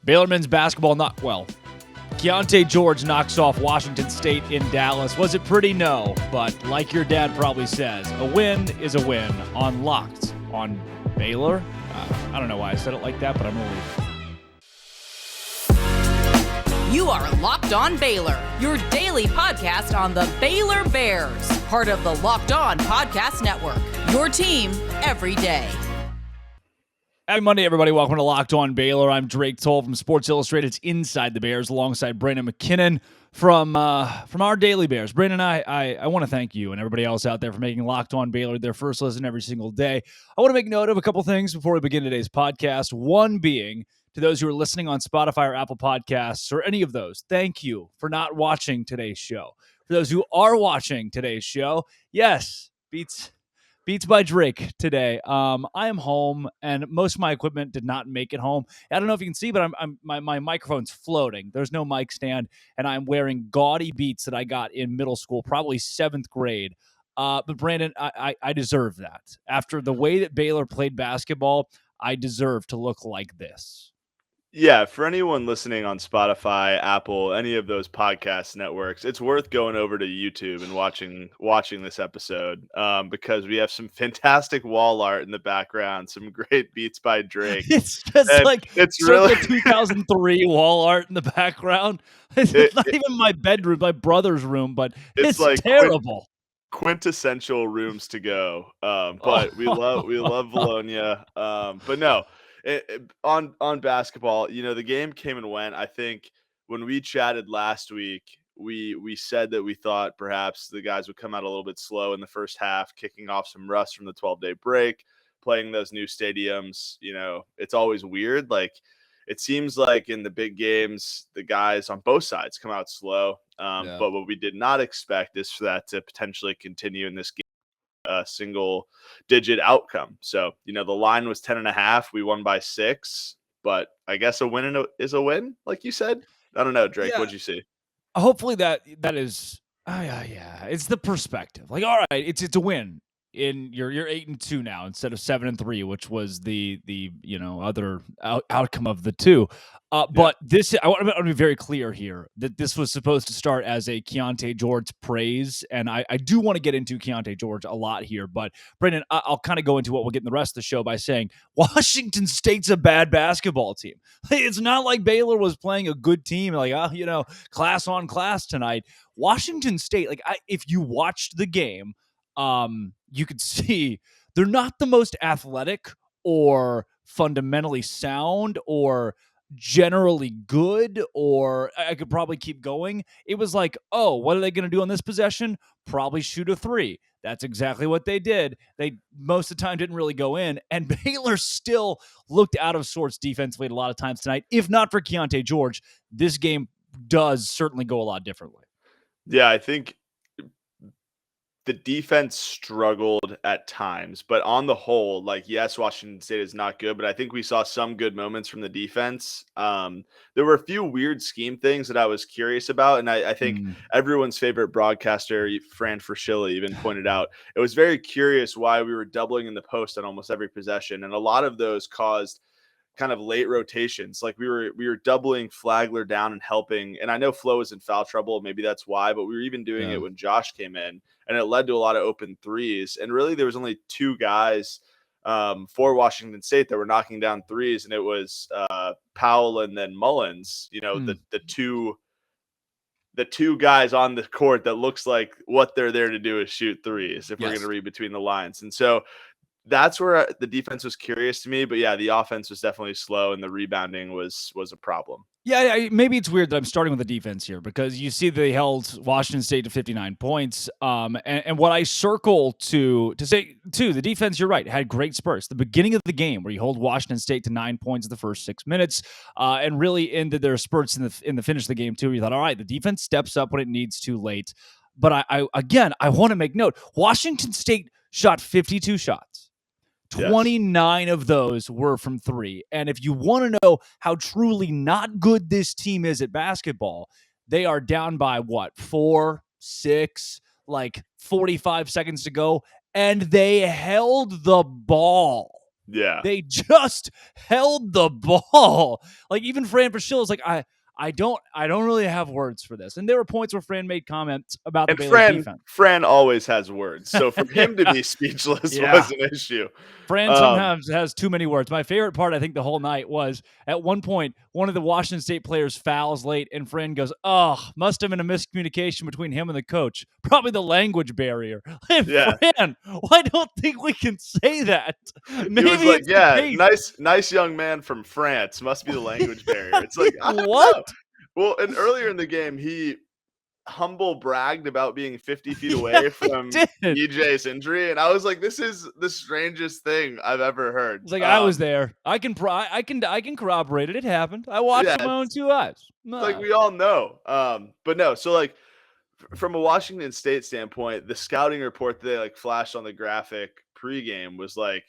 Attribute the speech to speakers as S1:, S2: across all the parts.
S1: Baylor men's basketball not well. Keyonte George knocks off Washington State in Dallas. Was it pretty? No. But like your dad probably says, a win is a win on Locked on Baylor. I don't know why I said it like that, but I'm going to leave it.
S2: You are Locked On Baylor, your daily podcast on the Baylor Bears, part of the Locked On Podcast Network, your team every day.
S1: Happy Monday, everybody. Welcome to Locked On Baylor. I'm Drake Toll from Sports Illustrated's Inside the Bears, alongside Brandon McKinnon from our Daily Bears. Brandon, I want to thank you and everybody else out there for making Locked On Baylor their first listen every single day. I want to make note of a couple things before we begin today's podcast. One being, to those who are listening on Spotify or Apple Podcasts or any of those, thank you for not watching today's show. For those who are watching today's show, yes, Beats by Drake today. I am home, and most of my equipment did not make it home. I don't know if you can see, but my microphone's floating. There's no mic stand, and I'm wearing gaudy Beats that I got in middle school, probably 7th grade. But Brandon, I deserve that. After the way that Baylor played basketball, I deserve to look like this.
S3: Yeah, for anyone listening on Spotify, Apple, any of those podcast networks, it's worth going over to YouTube and watching this episode because we have some fantastic wall art in the background, some great Beats by Drake.
S1: It's just it's really 2003 wall art in the background. It's not even my bedroom, my brother's room, but it's like terrible.
S3: Quintessential rooms to go. But we love Bologna. But no. On basketball, the game came and went. I think when we chatted last week, we said that we thought perhaps the guys would come out a little bit slow in the first half, kicking off some rust from the 12-day break, playing those new stadiums. It's always weird. Like, it seems like in the big games, the guys on both sides come out slow. But what we did not expect is for that to potentially continue in this game. A single digit outcome. So, the line was 10.5. We won by 6, but I guess a win is a win, like you said. I don't know, Drake. What'd you see?
S1: Hopefully that is, it's the perspective. Like, all right, it's a win. You're 8-2 now instead of 7-3, which was the other outcome of the two. But this, I want to be very clear here that this was supposed to start as a Keyonte George praise, and I do want to get into Keyonte George a lot here. But Brendan, I'll kind of go into what we'll get in the rest of the show by saying Washington State's a bad basketball team. It's not like Baylor was playing a good team, like class on class tonight. Washington State, if you watched the game. You could see they're not the most athletic or fundamentally sound or generally good, or I could probably keep going. It was like, oh, what are they going to do on this possession? Probably shoot a 3. That's exactly what they did. They most of the time didn't really go in, and Baylor still looked out of sorts defensively a lot of times tonight. If not for Keyonte George, this game does certainly go a lot differently.
S3: Yeah, I think the defense struggled at times, but on the whole, yes, Washington State is not good, but I think we saw some good moments from the defense. There were a few weird scheme things that I was curious about, and I think everyone's favorite broadcaster, Fran Fraschilla, even pointed out it was very curious why we were doubling in the post on almost every possession, and a lot of those caused kind of late rotations. Like we were doubling Flagler down and helping. And I know Flo is in foul trouble. Maybe that's why, but we were even doing it when Josh came in, and it led to a lot of open threes. And really there was only 2 guys for Washington State that were knocking down threes. And it was Powell and then Mullins, the two guys on the court that looks like what they're there to do is shoot threes if we're going to read between the lines. And so that's where the defense was curious to me, but the offense was definitely slow, and the rebounding was a problem.
S1: Yeah, maybe it's weird that I'm starting with the defense here because you see they held Washington State to 59 points. And what I circle to say, too, the defense, you're right, had great spurts. The beginning of the game where you hold Washington State to 9 points in the first 6 minutes and really ended their spurts in the finish of the game, too. You thought, all right, the defense steps up when it needs to late. But I want to make note, Washington State shot 52 shots. 29 of those were from 3. And if you want to know how truly not good this team is at basketball, they are down by 4, 6, 45 seconds to go, and they held the ball.
S3: Yeah.
S1: They just held the ball. Like even Fran Fraschilla is like, I don't really have words for this. And there were points where Fran made comments about the
S3: And
S1: Baylor defense.
S3: Fran always has words. So for him to
S1: Yeah.
S3: be speechless
S1: Yeah.
S3: was an issue.
S1: Fran sometimes has too many words. My favorite part, I think, the whole night was at one point, one of the Washington State players fouls late, and Fran goes, "Oh, must have been a miscommunication between him and the coach. Probably the language barrier." And
S3: Yeah.
S1: Fran, I don't think we can say that. Maybe
S3: He was like,
S1: it's
S3: yeah,
S1: the case.
S3: nice young man from France. Must be the language barrier. It's like, I don't
S1: What?
S3: know. Well, and earlier in the game, he humble bragged about being 50 feet away from
S1: did.
S3: EJ's injury, and I was like, this is the strangest thing I've ever heard.
S1: It's like I was there. I can corroborate it. It happened. I watched
S3: Yeah,
S1: it with my own two eyes.
S3: like we all know. But no, so like from a Washington State standpoint, the scouting report that they like flashed on the graphic pregame was like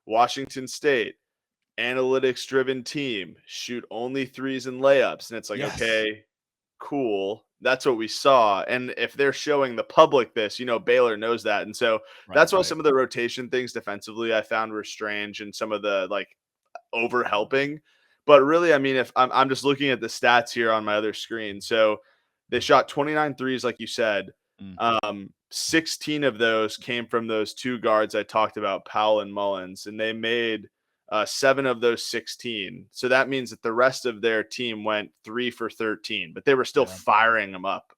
S3: Washington State analytics driven team, shoot only threes and layups, and it's like,
S1: Yes.
S3: okay, cool. That's what we saw. And if they're showing the public this, Baylor knows that. And so that's why some of the rotation things defensively I found were strange and some of the like over helping. But really, I mean, if I'm just looking at the stats here on my other screen. So they shot 29 threes, like you said. 16 of those came from those two guards I talked about, Powell and Mullins, and they made 7 of those 16. So that means that the rest of their team went 3 for 13, but they were still firing them up.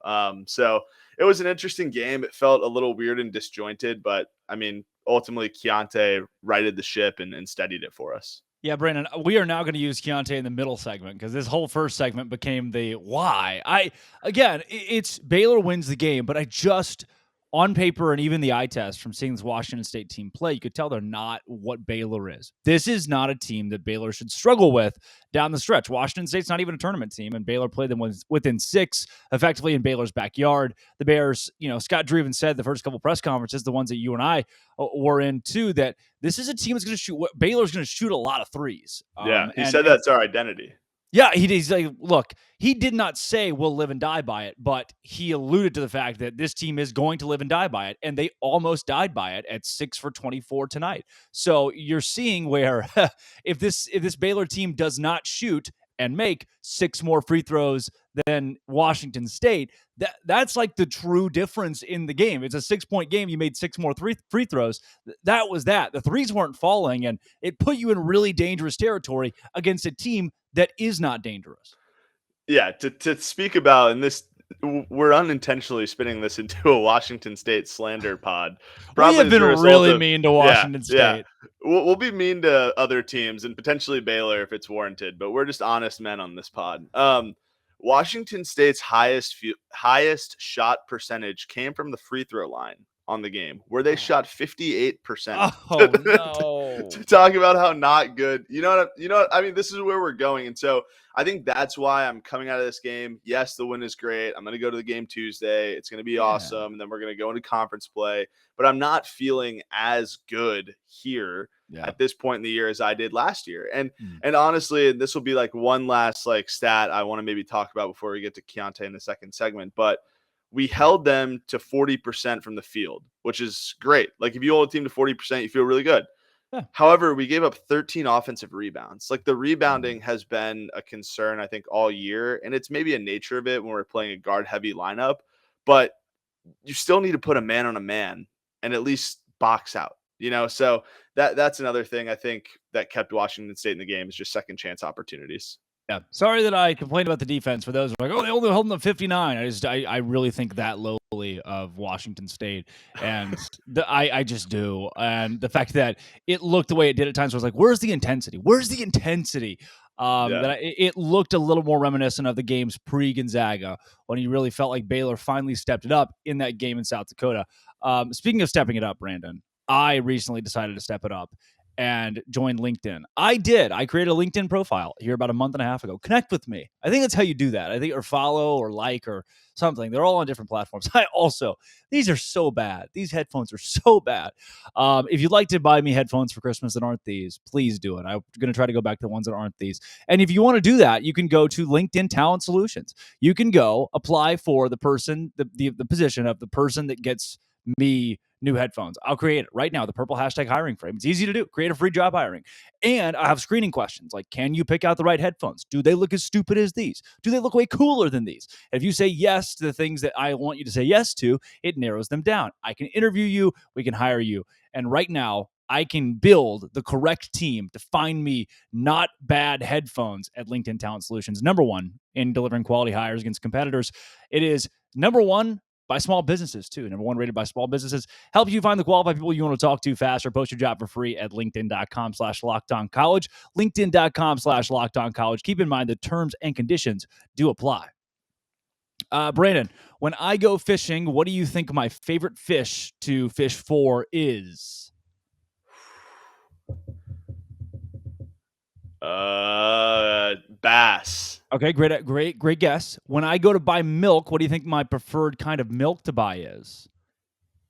S3: So it was an interesting game. It felt a little weird and disjointed, but I mean, ultimately Keyonte righted the ship and steadied it for us.
S1: Yeah, Brandon, we are now going to use Keyonte in the middle segment because this whole first segment became the why. It's Baylor wins the game, but I just, on paper and even the eye test from seeing this Washington State team play, you could tell they're not what Baylor is. This is not a team that Baylor should struggle with down the stretch. Washington State's not even a tournament team, and Baylor played them within 6, effectively in Baylor's backyard. The Bears, Scott Drew even said the first couple press conferences, the ones that you and I were in too, that this is a team that's going to shoot. Baylor's going to shoot a lot of threes.
S3: He said that's our identity.
S1: Yeah, he's like, look, he did not say we'll live and die by it, but he alluded to the fact that this team is going to live and die by it, and they almost died by it at 6 for 24 tonight. So you're seeing where if this Baylor team does not shoot and make 6 more free throws than Washington State, that's like the true difference in the game. It's a 6-point game. You made 6 more free throws. That was that. The threes weren't falling, and it put you in really dangerous territory against a team that is not dangerous.
S3: Yeah, to speak about, and this, we're unintentionally spinning this into a Washington State slander pod.
S1: We have been really mean to Washington State.
S3: Yeah. We'll be mean to other teams and potentially Baylor if it's warranted, but we're just honest men on this pod. Washington State's highest shot percentage came from the free throw line on the game, where they shot 58%.
S1: Oh, no.
S3: To talk about how not good. You know what? I mean, this is where we're going. And so I think that's why I'm coming out of this game. Yes, the win is great. I'm going to go to the game Tuesday. It's going to be awesome. And then we're going to go into conference play. But I'm not feeling as good here at this point in the year as I did last year. And honestly, this will be like one last like stat I want to maybe talk about before we get to Keyonte in the second segment. But we held them to 40% from the field, which is great. Like if you hold a team to 40%, you feel really good. Yeah. However, we gave up 13 offensive rebounds. Like the rebounding has been a concern, I think, all year. And it's maybe a nature of it when we're playing a guard heavy lineup, but you still need to put a man on a man and at least box out, So that's another thing I think that kept Washington State in the game is just second chance opportunities.
S1: Yeah. Sorry that I complained about the defense for those who are like, oh, they only hold them to 59. I really think that lowly of Washington State. And I just do. And the fact that it looked the way it did at times was like, where's the intensity? It looked a little more reminiscent of the games pre-Gonzaga when you really felt like Baylor finally stepped it up in that game in South Dakota. Speaking of stepping it up, Brandon, I recently decided to step it up and joined LinkedIn. I did. I created a LinkedIn profile here about a month and a half ago. Connect with me. I think that's how you do that. I think or follow or like or something. They're all on different platforms. These are so bad. These headphones are so bad. If you'd like to buy me headphones for Christmas that aren't these, please do it. I'm going to try to go back to the ones that aren't these. And if you want to do that, you can go to LinkedIn Talent Solutions. You can go apply for the person, the position of the person that gets me new headphones. I'll create it right now. The purple hashtag hiring frame. It's easy to do. Create a free job hiring. And I have screening questions like, can you pick out the right headphones? Do they look as stupid as these? Do they look way cooler than these? And if you say yes to the things that I want you to say yes to, it narrows them down. I can interview you. We can hire you. And right now, I can build the correct team to find me not bad headphones at LinkedIn Talent Solutions. Number one in delivering quality hires against competitors. It is number one by small businesses too. Number one rated by small businesses. Helps you find the qualified people you want to talk to faster. Post your job for free at linkedin.com/lockedoncollege. LinkedIn.com/lockedoncollege. Keep in mind the terms and conditions do apply. Brandon, when I go fishing, what do you think my favorite fish to fish for is?
S3: Bass.
S1: Okay, great guess. When I go to buy milk, what do you think my preferred kind of milk to buy is?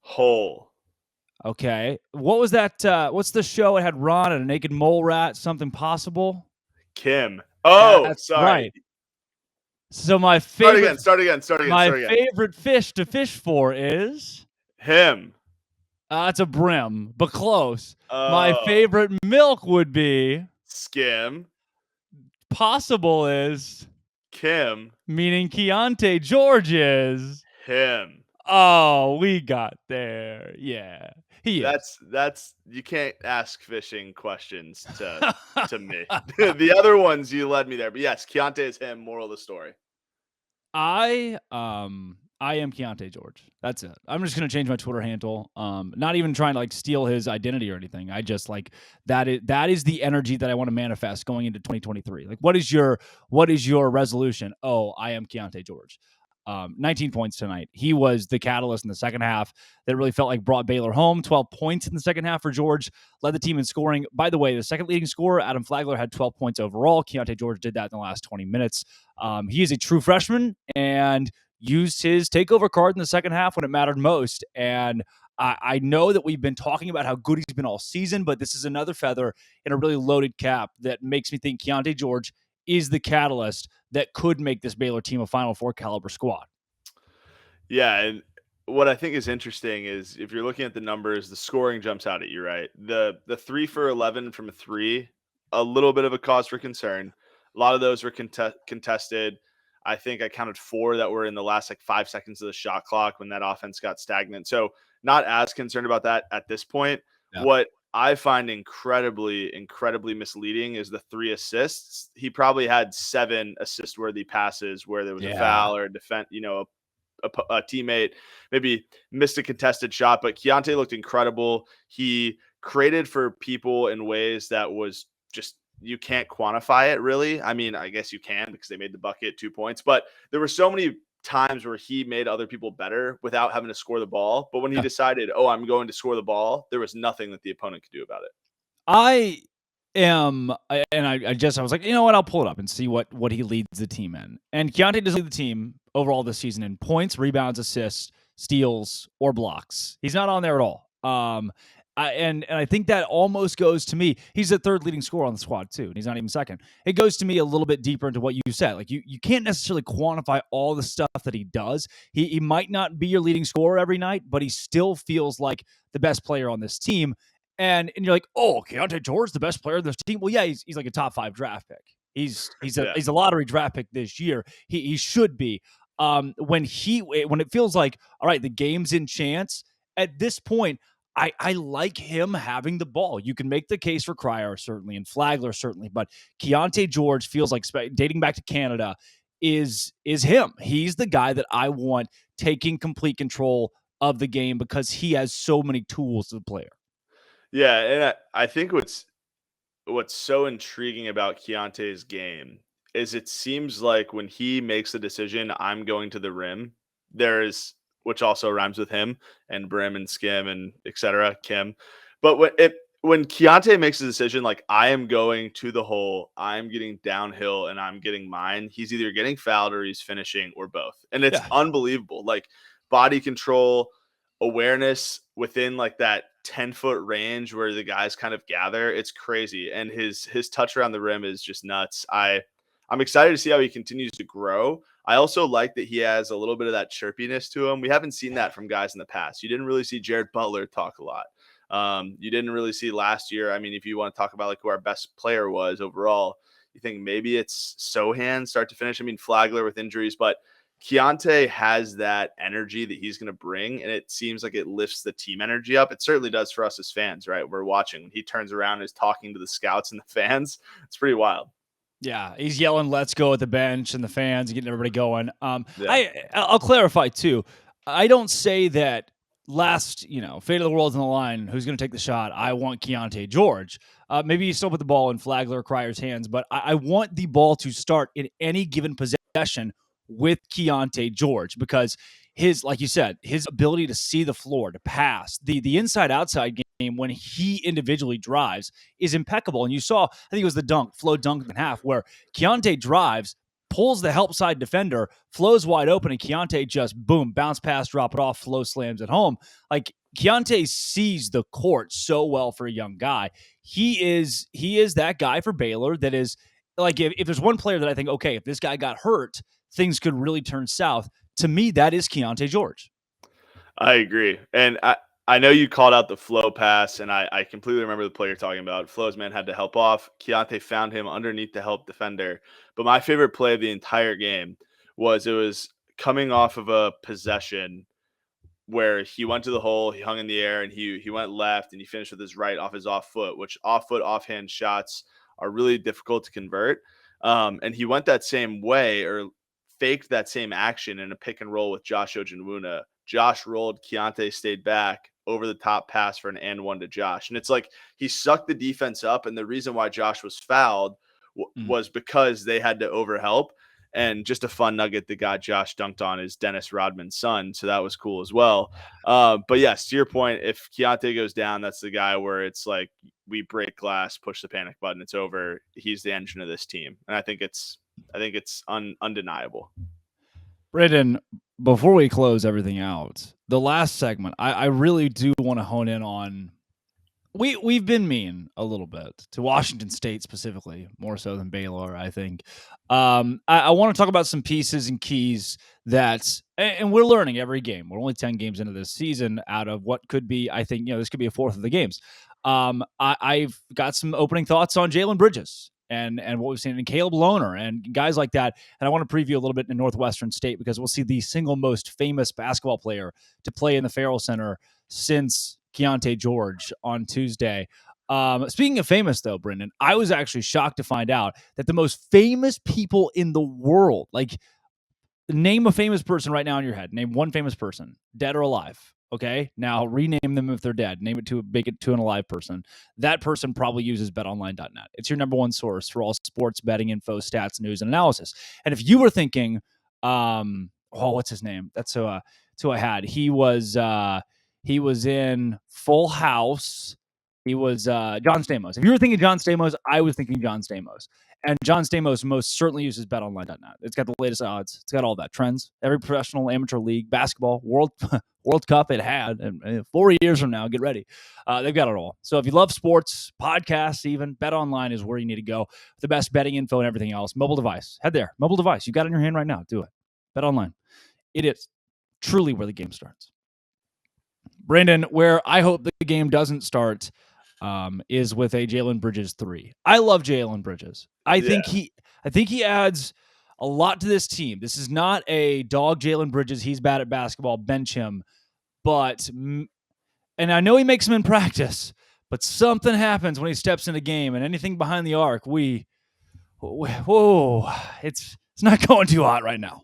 S3: Whole.
S1: Okay. What was that? What's the show? It had Ron and a naked mole rat, something possible?
S3: Kim. Oh,
S1: That's
S3: sorry.
S1: right. So my favorite
S3: Start again.
S1: favorite fish to fish for is
S3: him.
S1: It's a brim, but close. My
S3: Oh.
S1: favorite milk would be
S3: Skim.
S1: possible is
S3: Kim.
S1: meaning Keyonte George is
S3: Him.
S1: Oh, we got there. Yeah. He is.
S3: That's you can't ask fishing questions to me. The other ones you led me there. But yes, Keyonte is him, moral of the story.
S1: I am Keyonte George. That's it. I'm just gonna change my Twitter handle. Not even trying to like steal his identity or anything. I just like that is the energy that I want to manifest going into 2023. Like, what is your resolution? Oh, I am Keyonte George. 19 points tonight. He was the catalyst in the second half that really felt like brought Baylor home. 12 points in the second half for George. Led the team in scoring. By the way, the second leading scorer, Adam Flagler, had 12 points overall. Keyonte George did that in the last 20 minutes. He is a true freshman and used his takeover card in the second half when it mattered most. And I know that we've been talking about how good he's been all season, but this is another feather in a really loaded cap that makes me think Keyonte George is the catalyst that could make this Baylor team a Final Four caliber squad.
S3: Yeah, and what I think is interesting is if you're looking at the numbers, the scoring jumps out at you, right? The 3 for 11 from 3, a little bit of a cause for concern. A lot of those were contested. I think I counted 4 that were in the last 5 seconds of the shot clock when that offense got stagnant. So not as concerned about that at this point. Yeah. What I find incredibly misleading is the 3 assists. He probably had 7 assist-worthy passes where there was a foul or a defense, a teammate maybe missed a contested shot, but Keyonte looked incredible. He created for people in ways that was just, you can't quantify it really. I mean, I guess you can because they made the bucket 2 points, but there were so many times where he made other people better without having to score the ball. But when he decided, I'm going to score the ball, there was nothing that the opponent could do about it.
S1: I was like, you know what? I'll pull it up and see what he leads the team in. And Keyonte doesn't lead the team overall this season in points, rebounds, assists, steals, or blocks. He's not on there at all. And I think that almost goes to me. He's the third leading scorer on the squad too, and he's not even second. It goes to me a little bit deeper into what you said. Like you can't necessarily quantify all the stuff that he does. He might not be your leading scorer every night, but he still feels like the best player on this team. And you're like, oh, Keyonte George, the best player on this team. Well, yeah, he's like a top 5 draft pick. He's a lottery draft pick this year. He should be. When it feels like, all right, the game's in chance at this point. I like him having the ball. You can make the case for Cryer, certainly, and Flagler, certainly, but Keyonte George feels like, dating back to Canada, is him. He's the guy that I want taking complete control of the game because he has so many tools to the player.
S3: Yeah, and I think what's so intriguing about Keontae's game is it seems like when he makes the decision, I'm going to the rim, there's, which also rhymes with him and brim and skim and etc. Kim. But when Keyonte makes a decision like I am going to the hole, I'm getting downhill and I'm getting mine, he's either getting fouled or he's finishing or both. And it's unbelievable. Like body control, awareness within like that 10-foot range where the guys kind of gather. It's crazy. And his touch around the rim is just nuts. I I'm excited to see how he continues to grow. I also like that he has a little bit of that chirpiness to him. We haven't seen that from guys in the past. You didn't really see Jared Butler talk a lot. You didn't really see last year. I mean, if you want to talk about like who our best player was overall, you think maybe it's Sohan start to finish. I mean, Flagler with injuries, but Keyonte has that energy that he's going to bring, and it seems like it lifts the team energy up. It certainly does for us as fans, right? We're watching when he turns around and is talking to the scouts and the fans. It's pretty wild.
S1: Yeah, he's yelling "Let's go" at the bench and the fans, getting everybody going.
S3: Yeah.
S1: I'll clarify too. I don't say that fate of the world's on the line. Who's going to take the shot? I want Keyonte George. Maybe you still put the ball in Flagler or Crier's hands, but I want the ball to start in any given possession with Keyonte George because like you said, his ability to see the floor, to pass, the inside-outside game when he individually drives is impeccable. And you saw, I think it was the flow dunk in half, where Keyonte drives, pulls the help side defender, flows wide open, and Keyonte just, boom, bounce pass, drop it off, flow slams it home. Like, Keyonte sees the court so well for a young guy. He is that guy for Baylor that is, like, if there's one player that I think, okay, if this guy got hurt, things could really turn south. To me, that is Keyonte George.
S3: I agree. And I know you called out the flow pass, and I completely remember the play you're talking about. Flow's man had to help off. Keyonte found him underneath the help defender. But my favorite play of the entire game was coming off of a possession where he went to the hole, he hung in the air, and he went left, and he finished with his right off his off foot, which off foot, offhand shots are really difficult to convert. And he went that same way, or faked that same action in a pick and roll with Josh Ojenwuna. Josh rolled, Keyonte stayed back, over the top pass for an and one to Josh. And it's like he sucked the defense up. And the reason why Josh was fouled was because they had to overhelp. And just a fun nugget that got Josh dunked on is Dennis Rodman's son. So that was cool as well. But yes, to your point, if Keyonte goes down, that's the guy where it's like we break glass, push the panic button, it's over. He's the engine of this team. And I think it's undeniable.
S1: Brandon, before we close everything out, the last segment, I really do want to hone in on. We've been mean a little bit to Washington State specifically, more so than Baylor, I think. I want to talk about some pieces and keys and we're learning every game. We're only 10 games into this season out of what could be, I think, this could be a fourth of the games. I've got some opening thoughts on Jalen Bridges and what we've seen in Caleb Lohner and guys like that. And I want to preview a little bit in Northwestern State because we'll see the single most famous basketball player to play in the Farrell Center since Keyonte George on Tuesday. Speaking of famous, though, Brendan, I was actually shocked to find out that the most famous people in the world, like, name a famous person right now in your head. Name one famous person, dead or alive. Okay, now rename them if they're dead. Make it to an alive person. That person probably uses BetOnline.net. It's your number one source for all sports betting info, stats, news, and analysis. And if you were thinking, what's his name? That's who I had. He was in Full House. He was John Stamos. If you were thinking John Stamos, I was thinking John Stamos. And John Stamos most certainly uses BetOnline.net. It's got the latest odds. It's got all that. Trends. Every professional amateur league, basketball, World Cup it had. And 4 years from now, get ready. They've got it all. So if you love sports, podcasts even, BetOnline is where you need to go. The best betting info and everything else. Mobile device. Head there. Mobile device. You got it in your hand right now. Do it. BetOnline. It is truly where the game starts. Brandon, where I hope the game doesn't start is with a Jalen Bridges 3. I love Jalen Bridges. I think he adds a lot to this team. This is not a dog Jalen Bridges. He's bad at basketball. Bench him. And I know he makes them in practice, but something happens when he steps in the game, and anything behind the arc, it's not going too hot right now.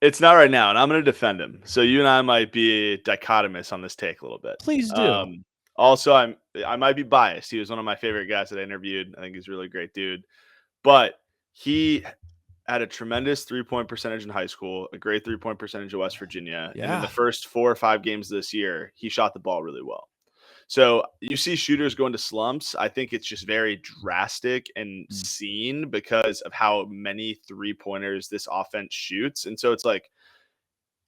S3: It's not right now, and I'm going to defend him. So you and I might be dichotomous on this take a little bit.
S1: Please do.
S3: Also, I might be biased. He was one of my favorite guys that I interviewed. I think he's a really great dude. But he had a tremendous three-point percentage in high school, a great three-point percentage at West Virginia. Yeah. And in the first 4 or 5 games this year, he shot the ball really well. So you see shooters go into slumps. I think it's just very drastic and seen because of how many three-pointers this offense shoots. And so it's like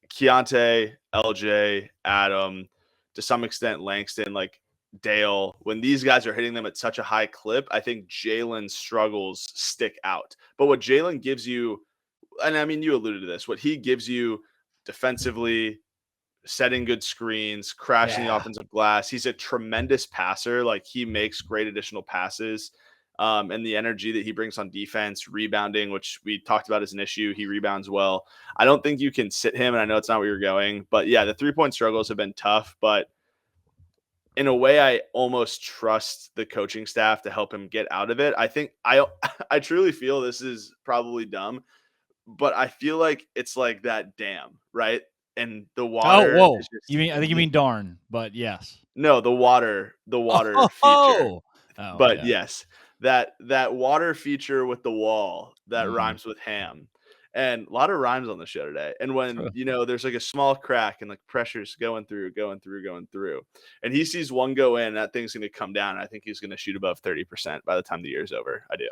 S3: Keyonte, LJ, Adam, to some extent Langston, like Dale, when these guys are hitting them at such a high clip, I think Jalen's struggles stick out. But what Jalen gives you, and I mean, you alluded to this, what he gives you defensively, setting good screens, crashing the
S1: Yeah.
S3: offensive glass. He's a tremendous passer. Like, he makes great additional passes. And the energy that he brings on defense, rebounding, which we talked about as an issue. He rebounds well. I don't think you can sit him, and I know it's not where you're going, but yeah, the 3-point struggles have been tough, but in a way, I almost trust the coaching staff to help him get out of it. I think I truly feel this is probably dumb, but I feel like it's like that dam, right? And the
S1: Oh,
S3: water
S1: whoa.
S3: is
S1: You
S3: just
S1: mean I think you mean darn, but yes.
S3: no, the water feature.
S1: Oh. Oh,
S3: But
S1: yeah.
S3: yes, that water feature with the wall that
S1: Mhm.
S3: rhymes with ham. And a lot of rhymes on the show today. And when,
S1: True.
S3: there's like a small crack and like pressure's going through. And he sees one go in, that thing's gonna come down. I think he's gonna shoot above 30% by the time the year's over. I do.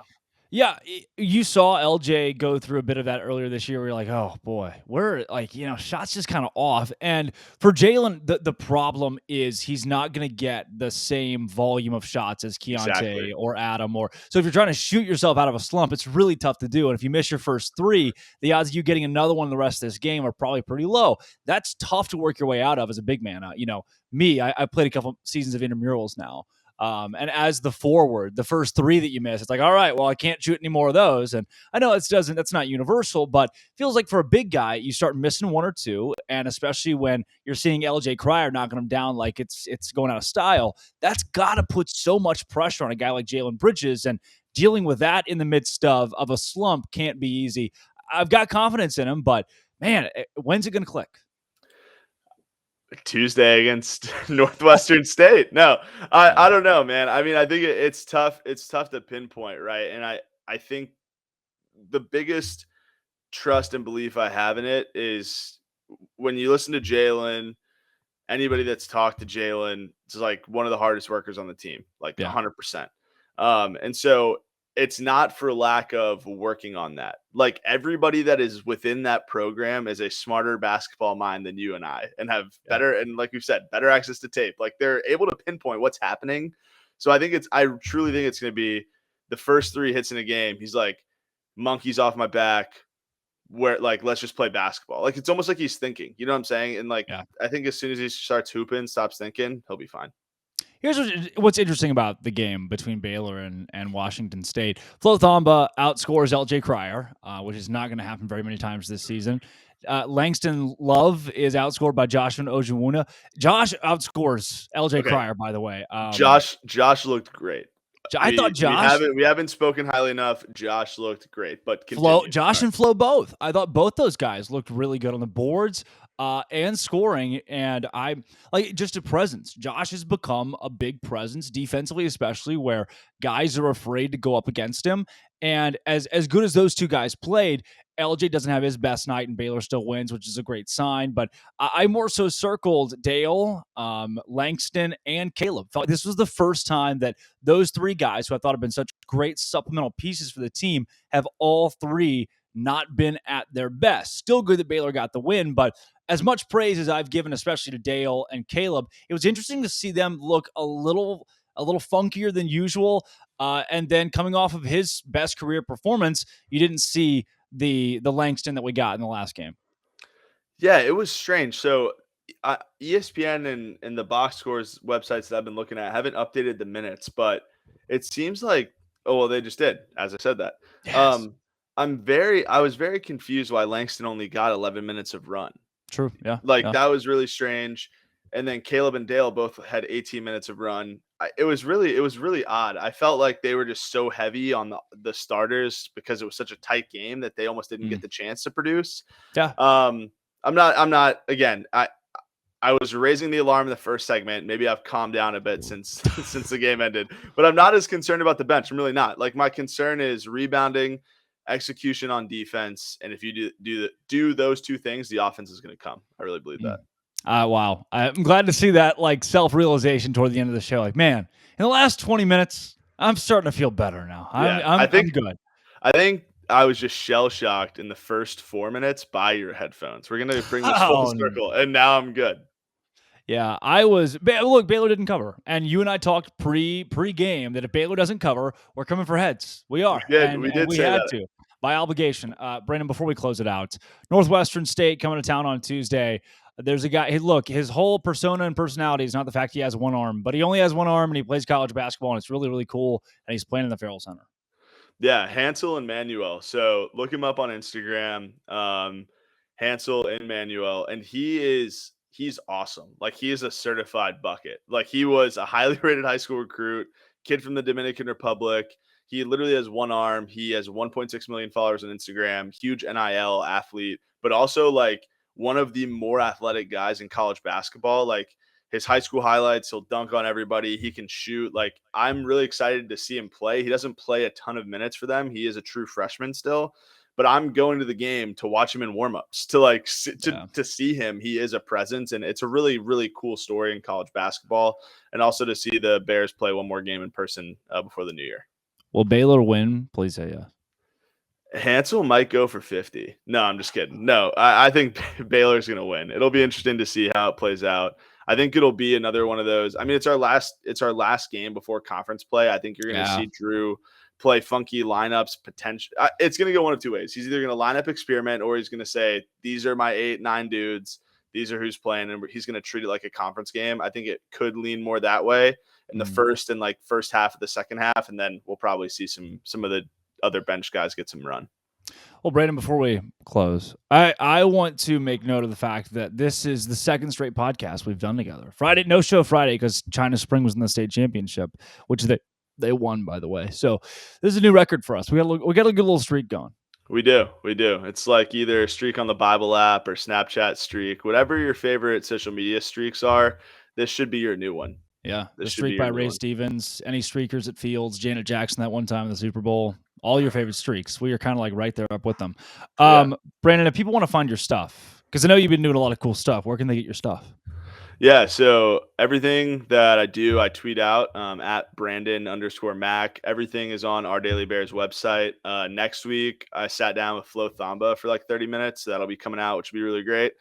S1: Yeah, you saw LJ go through a bit of that earlier this year where you're like, oh boy, we're like, shots just kind of off. And for Jalen, the problem is he's not going to get the same volume of shots as
S3: Exactly.
S1: Keyonte or Adam. So if you're trying to shoot yourself out of a slump, it's really tough to do. And if you miss your first three, the odds of you getting another one the rest of this game are probably pretty low. That's tough to work your way out of as a big man. I played a couple seasons of intramurals now. And as the forward, the first three that you miss, it's like, all right, well, I can't shoot any more of those. And I know that's not universal, but feels like for a big guy, you start missing one or two. And especially when you're seeing LJ Cryer knocking him down like it's going out of style, that's got to put so much pressure on a guy like Jalen Bridges. And dealing with that in the midst of a slump can't be easy. I've got confidence in him, but man, when's it going to click?
S3: Tuesday against Northwestern State. No, I don't know, man. I mean, I think it's tough. It's tough to pinpoint, right? And I think the biggest trust and belief I have in it is when you listen to Jalen. Anybody that's talked to Jalen is like one of the hardest workers on the team, like
S1: Yeah.
S3: 100%. And so it's not for lack of working on that. Like, everybody that is within that program is a smarter basketball mind than you and I, and have
S1: Yeah.
S3: better, and like we've said, better access to tape. Like, they're able to pinpoint what's happening. So I truly think it's going to be the first three hits in a game. He's like, monkeys off my back, where like, let's just play basketball. Like, it's almost like he's thinking, you know what I'm saying? And like,
S1: Yeah.
S3: I think as soon as he starts hooping, stops thinking, he'll be fine.
S1: Here's what's interesting about the game between Baylor and Washington State. Flo Thamba outscores LJ Cryer, which is not going to happen very many times this season. Langston Love is outscored by Joshua Ojewuna. Josh outscores LJ
S3: Okay.
S1: Cryer, by the way.
S3: Josh looked great.
S1: I thought Josh
S3: we haven't spoken highly enough. Josh looked great, but
S1: Josh and Flo both. I thought both those guys looked really good on the boards and scoring. And I like just a presence. Josh has become a big presence defensively, especially where guys are afraid to go up against him. And as good as those two guys played, LJ doesn't have his best night and Baylor still wins, which is a great sign. But I more so circled Dale, Langston, and Caleb. Felt like this was the first time that those three guys, who I thought have been such great supplemental pieces for the team, have all three not been at their best. Still good that Baylor got the win, but as much praise as I've given, especially to Dale and Caleb, it was interesting to see them look a little funkier than usual. And then coming off of his best career performance, you didn't see the Langston that we got in the last game.
S3: Yeah, it was strange. So ESPN and the box scores websites that I've been looking at haven't updated the minutes, but it seems like, oh, well, they just did, as I said that.
S1: Yes.
S3: I was very confused why Langston only got 11 minutes of run.
S1: True. Yeah.
S3: Like,
S1: yeah.
S3: that was really strange. And then Caleb and Dale both had 18 minutes of run. It was really odd. I felt like they were just so heavy on the starters because it was such a tight game that they almost didn't get the chance to produce.
S1: Yeah.
S3: I'm not again. I was raising the alarm in the first segment. Maybe I've calmed down a bit since the game ended, but I'm not as concerned about the bench. I'm really not. Like, my concern is rebounding, execution on defense, and if you do those two things, the offense is going to come. I really believe that.
S1: Wow. I'm glad to see that like self-realization toward the end of the show. Like, man, in the last 20 minutes, I'm starting to feel better now. I'm good.
S3: I think I was just shell-shocked in the first 4 minutes by your headphones. We're going to bring this full circle, and now I'm good.
S1: Yeah, look, Baylor didn't cover. And you and I talked pre-game that if Baylor doesn't cover, we're coming for heads. We are.
S3: We did
S1: we
S3: say
S1: had
S3: that.
S1: to by obligation. Brandon, before we close it out, Northwestern State coming to town on Tuesday. There's a guy, his whole persona and personality is not the fact he has one arm, but he only has one arm and he plays college basketball, and it's really, really cool. And he's playing in the Farrell Center.
S3: Yeah, Hansel and Manuel. So look him up on Instagram. Hansel and Manuel, and he's awesome. Like, he is a certified bucket. Like, he was a highly rated high school recruit, kid from the Dominican Republic. He literally has one arm. He has 1.6 million followers on Instagram, huge NIL athlete, but also like one of the more athletic guys in college basketball. Like, his high school highlights, he'll dunk on everybody. He can shoot. Like, I'm really excited to see him play. He doesn't play a ton of minutes for them. He is a true freshman still, but I'm going to the game to watch him in warmups, to see him. He is a presence, and it's a really, really cool story in college basketball, and also to see the Bears play one more game in person before the new year.
S1: Will Baylor win? Please say yes.
S3: Hansel might go for 50. No, I'm just kidding. No, I think Baylor's going to win. It'll be interesting to see how it plays out. I think it'll be another one of those. I mean, it's our last game before conference play. I think you're going to see Drew play funky lineups. It's going to go one of two ways. He's either going to line up experiment, or he's going to say, these are my 8-9 dudes. These are who's playing, and he's going to treat it like a conference game. I think it could lean more that way in the first half of the second half, and then we'll probably see some of the other bench guys get some run.
S1: Well, Brandon, before we close, I want to make note of the fact that this is the second straight podcast we've done together. No show Friday because China Spring was in the state championship, which they won, by the way. So this is a new record for us. We got a good little streak going.
S3: We do. It's like either a streak on the Bible app or Snapchat streak, whatever your favorite social media streaks are. This should be your new one.
S1: Yeah, the streak by Ray Stevens, any streakers at Fields, Janet Jackson that one time in the Super Bowl, all your favorite streaks. We are kind of like right there up with them. Brandon, if people want to find your stuff, because I know you've been doing a lot of cool stuff, where can they get your stuff?
S3: Yeah, so everything that I do, I tweet out at Brandon_Mac. Everything is on our Daily Bears website. Next week, I sat down with Flo Thamba for like 30 minutes. So that'll be coming out, which will be really great.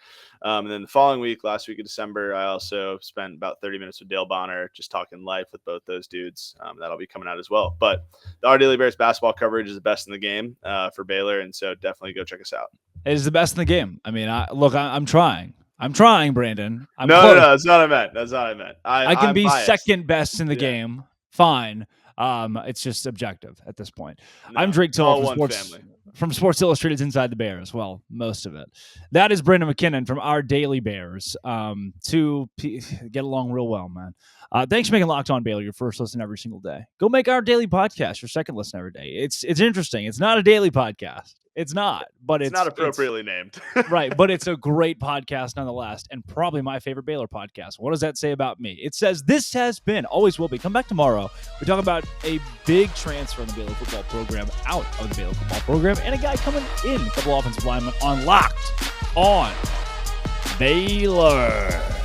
S3: And then the following week, last week of December, I also spent about 30 minutes with Dale Bonner, just talking life with both those dudes. That'll be coming out as well. But our Daily Bears basketball coverage is the best in the game for Baylor, and so definitely go check us out.
S1: It is the best in the game. I mean, I'm trying. I'm trying, Brandon.
S3: No, that's not what I meant.
S1: I can be
S3: biased.
S1: Second best in the game. Fine. It's just objective at this point.
S3: No,
S1: I'm Drake Toll from Sports Illustrated's Inside the Bears. Well, most of it. That is Brandon McKinnon from our Daily Bears. To get along real well, man. Thanks for making Locked On Baylor your first listen every single day. Go make our daily podcast your second listen every day. It's interesting. It's not a daily podcast. It's not, but it's
S3: not appropriately named.
S1: Right, but it's a great podcast nonetheless, and probably my favorite Baylor podcast. What does that say about me? It says this has been, always will be. Come back tomorrow. We talk about a big transfer in the Baylor football program, out of the Baylor football program, and a guy coming in, a couple offensive linemen on Locked On Baylor.